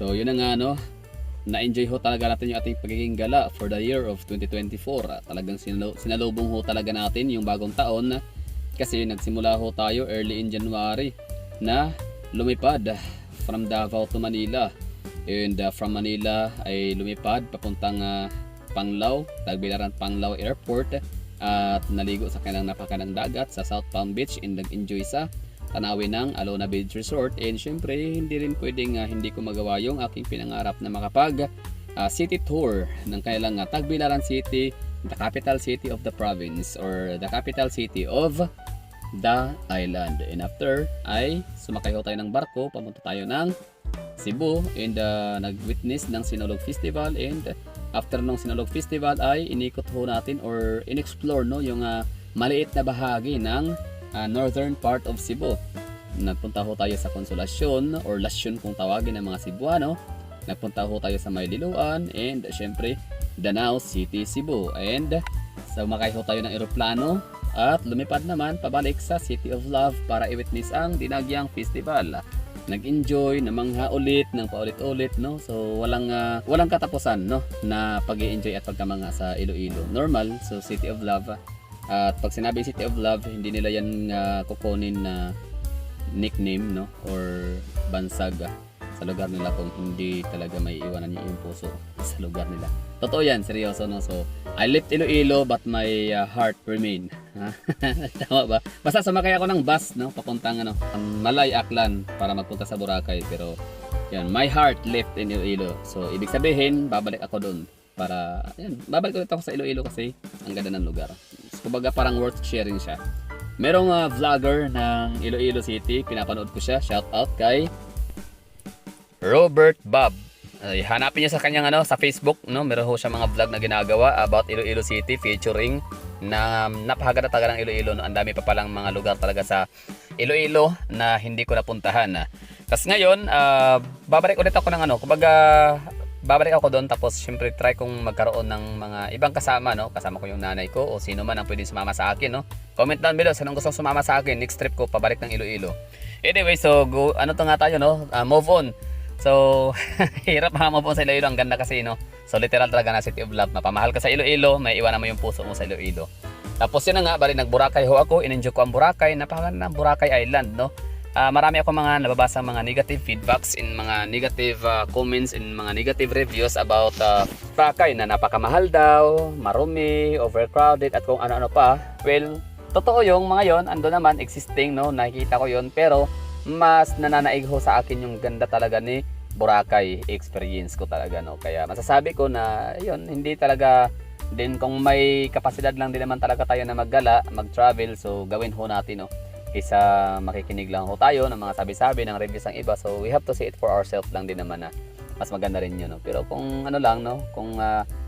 So yun na nga no, na-enjoy ho talaga natin yung ating pagiging gala for the year of 2024. Talagang sinalubong ho talaga natin yung bagong taon kasi nagsimula ho tayo early in January na lumipad from Davao to Manila. And from Manila ay lumipad papuntang Panglao, Tagbilaran Panglao Airport at naligo sa kanilang napakagandang dagat sa South Palm Beach and nag-enjoy sa tanawin ng Alona Beach Resort. And syempre hindi rin pwedeng hindi ko magawa yung aking pinangarap na makapag city tour ng kanilang Tagbilaran City, the capital city of the province or the capital city of the island. And after ay sumakay ho tayo ng barko, pamunta tayo ng Cebu and nag-witness ng Sinulog Festival. And after ng Sinulog Festival ay inikot ho natin or in-explore no, yung maliit na bahagi ng northern part of Cebu. Nagpunta ho tayo sa Consolacion or Lasyon kung tawagin ng mga Cebuano. Nagpunta ho tayo sa Mayliluan and syempre Danao City, Cebu. And sumakay ho tayo ng eroplano at lumipad naman pabalik sa City of Love para i-witness ang Dinagyang Festival. Nag-enjoy, namangha ulit ng paulit-ulit no. So walang katapusan no na pag-i-enjoy at pagkamangha sa Iloilo. Normal, so City of Love. At pag sinabi City of Love, hindi nila yan kukunin na nickname no or bansag sa lugar nila kung hindi talaga may iwanan yung puso sa lugar nila. Totoo yan, seryoso no. So I left Iloilo but my heart remain. Tama ba? Basta sumakay ako ng bus no papuntang Malay Aklan para magpunta sa Boracay, pero yan, my heart left in Iloilo. So ibig sabihin babalik ako doon para yan, babalik ulit ako sa Iloilo kasi ang ganda ng lugar. So, kumbaga parang worth sharing siya. Merong vlogger ng Iloilo City, pinapanood ko siya. Shout out kay Robert Bob. Hanapin niyo sa kanyang sa Facebook no, meron ho siya mga vlog na ginagawa about Iloilo City featuring na napakaganda talaga ng Iloilo no. Ang dami pa palang mga lugar talaga sa Iloilo na hindi ko napuntahan. Tapos ngayon babalik ulit ako ng kumbaga babalik ako doon, tapos syempre try kong magkaroon ng mga ibang kasama no. Kasama ko yung nanay ko o sino man ang pwedeng sumama sa akin no. Comment down below sino gusto sumama sa akin next trip ko pabalik ng Iloilo. Anyway, so go to nga tayo no, move on. So, hirap move on sa Iloilo. Ang ganda kasi, no? So, literal talaga na City of Love. Mapamahal ka sa Iloilo, may iwanan mo yung puso mo sa Iloilo. Tapos yun na nga, bali nag-Boracay ho ako. In-enjoy ko ang Boracay. Napakaganda ng Boracay Island, no? Marami ako mga nababasa mga negative feedbacks in mga negative comments in mga negative reviews about Boracay na napakamahal daw, marumi, overcrowded, at kung ano-ano pa. Well, totoo yung mga yon, ando naman, existing, no? Nakikita ko yon, pero mas nananaig ho sa akin yung ganda talaga ni Boracay, experience ko talaga no. Kaya masasabi ko na yun, hindi talaga din kung may kapasidad lang din naman talaga tayo na maggala, mag-travel, so gawin ho natin no. Kaysa makikinig lang ho tayo ng mga sabi-sabi ng reviews ng iba, so we have to see it for ourselves lang din naman na mas maganda rin yun no. Pero kung lang no, kung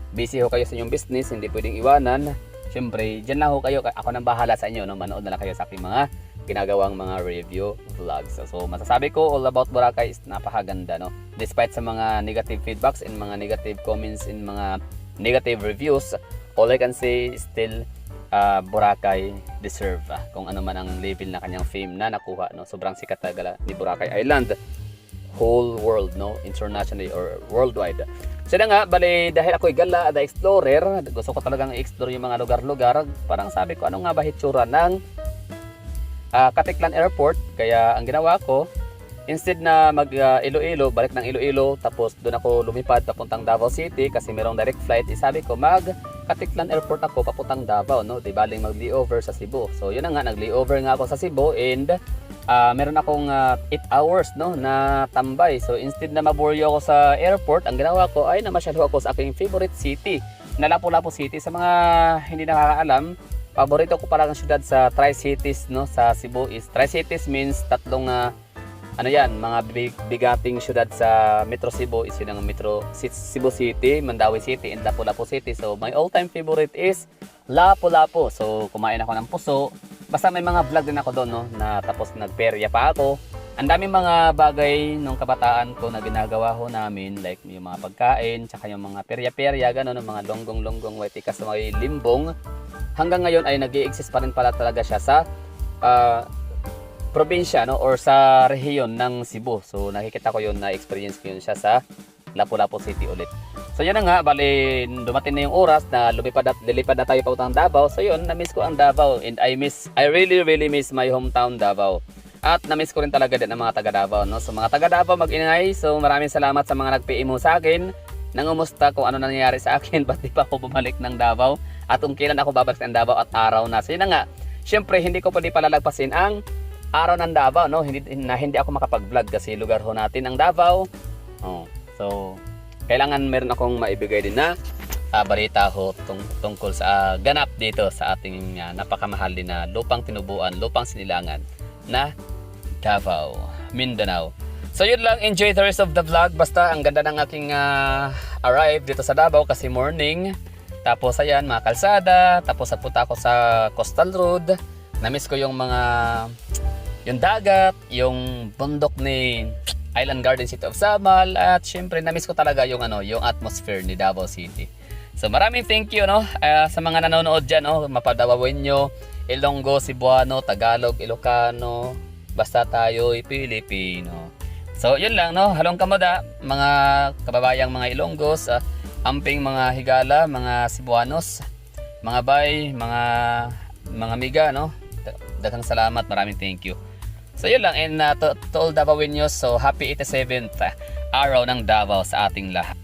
busy ho kayo sa inyong business, hindi pwedeng iwanan, syempre dyan lang ho kayo, ako nang bahala sa inyo no, manood na lang kayo sa aking mga ginagawang mga review vlogs. So masasabi ko all about Boracay is napakaganda no. Despite sa mga negative feedbacks and mga negative comments and mga negative reviews, all I can say is still Boracay deserve kung ano man ang level na kanyang fame na nakuha no. Sobrang sikat talaga ni Boracay Island, whole world no, internationally or worldwide. So nga, bali dahil ako'y gala, the explorer, gusto ko talagang i-explore yung mga lugar-lugar. Parang sabi ko, ano nga ba hitsura ng Katiklan Airport? Kaya ang ginawa ko, instead na mag Iloilo, balik ng Iloilo, tapos doon ako lumipad papuntang Davao City kasi merong direct flight, sabi ko mag Katiklan Airport ako papuntang Davao no, di baling mag layover sa Cebu. So yun na nga, nag layover nga ako sa Cebu and meron akong 8 hours no na tambay. So instead na maboryo ako sa airport, ang ginawa ko ay namasyal ako sa aking favorite city na Lapu-Lapu City. Sa mga hindi nakakaalam, paborito ko parang syudad sa Tri-Cities no, sa Cebu is Tri-Cities means tatlong mga bigating syudad sa Metro Cebu is yun ang Metro Cebu City, Mandawi City, and Lapu-Lapu City. So my all-time favorite is Lapu-Lapu. So kumain ako ng puso. Basta may mga vlog din ako doon no, na tapos nagperya pa ako. Ang daming mga bagay nung kabataan ko na ginagawa ho namin, like yung mga pagkain, tsaka yung mga perya-perya, gano'n, mga longgong-longgong, waitika sa mga limbong. Hanggang ngayon ay nag-i-exist pa rin pala talaga siya sa probinsya, no, or sa rehiyon ng Cebu. So nakikita ko yun, na experience ko yun siya sa Lapu-Lapu City ulit. So yun na nga, bali dumating na yung oras na lilipad na tayo papuntang Davao. So yun, na-miss ko ang Davao, and I really miss my hometown Davao. At na-miss ko rin talaga din ang mga taga Davao, no. So mga taga Davao, mag-ingay. So maraming salamat sa mga nag-PM sa akin, nangumusta kung ano nangyayari sa akin, ba't di pa ako bumalik ng Davao, at kung kailan ako babalik ng Davao at araw na. So yun na nga, syempre hindi ko pwede palalagpasin ang araw ng Davao, no. Hindi ako makapag-vlog kasi lugar ho natin ang Davao. So kailangan meron akong maibigay din na balita ho tungkol sa ganap dito sa ating napakamahal din na lupang tinubuan, lupang sinilangan na Davao, Mindanao. So yun lang, enjoy the rest of the vlog. Basta ang ganda ng aking arrive dito sa Davao kasi morning. Tapos ayan, mga kalsada. Tapos punta ako sa Coastal Road. Namiss ko yung yung dagat, yung bundok ni Island Garden City of Samal, at syempre namiss ko talaga yung yung atmosphere ni Davao City. So maraming thank you, no, sa mga nanonood diyan, no, Mapadawawenyo, Ilonggo, Cebuano, Tagalog, Ilocano, basta tayo'y Pilipino. So yun lang, no, halong kamoda mga kababayang mga Ilonggos, amping mga Higala, mga Cebuanos, mga bay, mga miga, no. Daghang salamat, maraming thank you. So yun lang, and to all Davaoenos, so happy 87th araw ng Davao sa ating lahat.